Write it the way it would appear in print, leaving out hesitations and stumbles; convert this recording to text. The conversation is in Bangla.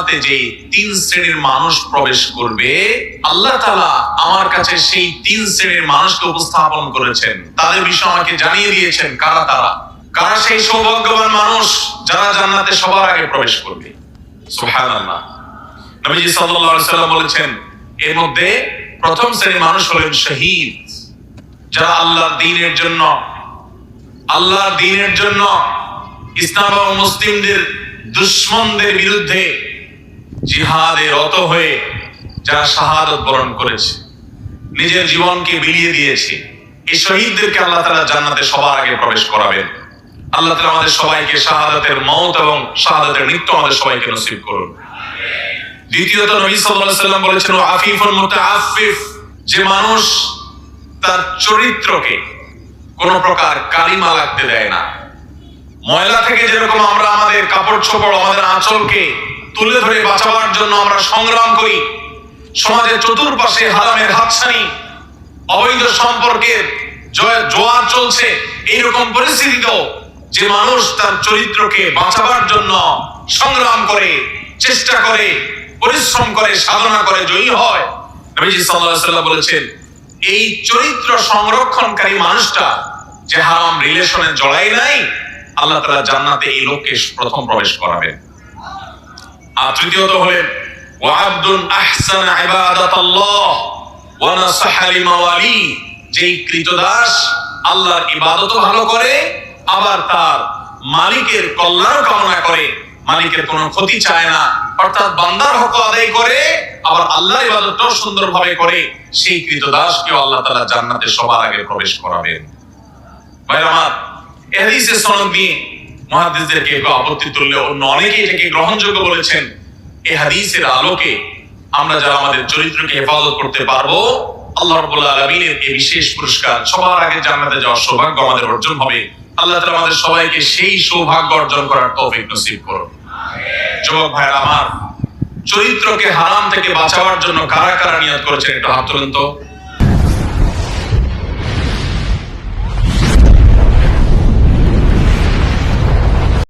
জান্নাতে যে 3 শ্রেণীর মানুষ প্রবেশ করবে, আল্লাহ তাআলা আমার কাছে সেই 3 শ্রেণীর মানুষকে উপস্থাপন করেছেন। তাদের বিষয় আমাকে জানিয়ে দিয়েছেন কারা সেই সৌভাগ্যবান মানুষ যারা জান্নাতে সবার আগে প্রবেশ করবে। সুবহানাল্লাহ। নবীজি সাল্লাল্লাহু আলাইহি ওয়াসাল্লাম বলেছেন, এর মধ্যে প্রথম শ্রেণীর মানুষ হলেন শহীদ, যারা আল্লাহর দ্বীনের জন্য ইসলাম এবং মুসলিমদের দুশমনদের বিরুদ্ধে জিহাদে রত হয়ে যারা শাহাদাত বরণ করেছে, নিজের জীবনকে বিলিয়ে দিয়েছে, এই শহীদদেরকে আল্লাহ তাআলা জান্নাতে সবার আগে প্রবেশ করাবেন। আল্লাহ তাআলা আমাদের সবাইকে শাহাদাতের মওত এবং শাহাদাতের মৃত্যু আমাদের সবাইকে নসিব করুন। দ্বিতীয়ত নবী সাল্লাল্লাহু আলাইহি ওয়াসাল্লাম বলেছেন, আফিফুল মুতাআফফিফ, যে মানুষ তার চরিত্রকে কোন প্রকার কালিমা লাগতে দেয় না। ময়লা থেকে যেরকম আমরা আমাদের কাপড় চোপড়, আমাদের আঁচলকে তুলে ধরে বাঁচাবার জন্য আমরা সংগ্রাম করি, সমাজের চতুর্পাশে হারামের হাতছানি, অবৈধ সম্পর্কের জোয়ার চলছে, এইরকম পরিস্থিতিতেও যে মানুষ তার চরিত্রকে বাঁচাবার জন্য সংগ্রাম করে, চেষ্টা করে, পরিশ্রম করে, সাধনা করে, জয়ী হয়, নবীজি সাল্লাল্লাহু আলাইহি ওয়াসাল্লাম বলেছেন, এই চরিত্র সংরক্ষণকারী মানুষটা যে হারাম রিলেশনে জড়ায় নাই, আল্লাহ তাআলা জান্নাতে এই লোককে প্রথম প্রবেশ করাবেন। আর তৃতীয়ত হলেন ওয়া আবদুন আহসানা ইবাদাতাল্লাহ ওয়া নাসাহা লিমাওয়ালি, যেই কৃতদাস আল্লাহর ইবাদতও ভালো করে, আবার তার মালিকের কল্যাণ কামনা করে, মালিকের কোনো ক্ষতি চায় না, অর্থাৎ বান্দার হক আদায় করে, আবার আল্লাহর ইবাদতও সুন্দরভাবে করে, সেই কৃতদাসকে আল্লাহ তাআলা জান্নাতে সবার আগে প্রবেশ করাবেন। ভাইরা আমার, এই হাদিসের সনদ নিয়ে মুহাদ্দিসদেরকে একটু আপত্তি তুললেও অন্য অনেকেই এটাকে গ্রহণযোগ্য বলেছেন। এই হাদিসের আলোকে আমরা যারা আমাদের চরিত্রকে হেফাজত করতে পারবো, আল্লাহ রাব্বুল আলামিনের এই বিশেষ পুরস্কার, সবার আগে জান্নাতে যাওয়ার সৌভাগ্য আমাদের অর্জন হবে। আল্লাহ তাআলা আমাদের সবাইকে সেই সৌভাগ্য অর্জন করার তৌফিক নসিব করুন। যুবক ভাইরা আমার, চরিত্রকে হারাম থেকে বাঁচাবার জন্য কারা কারা নিয়ত করেছেন একটু হাত তুলুন তো।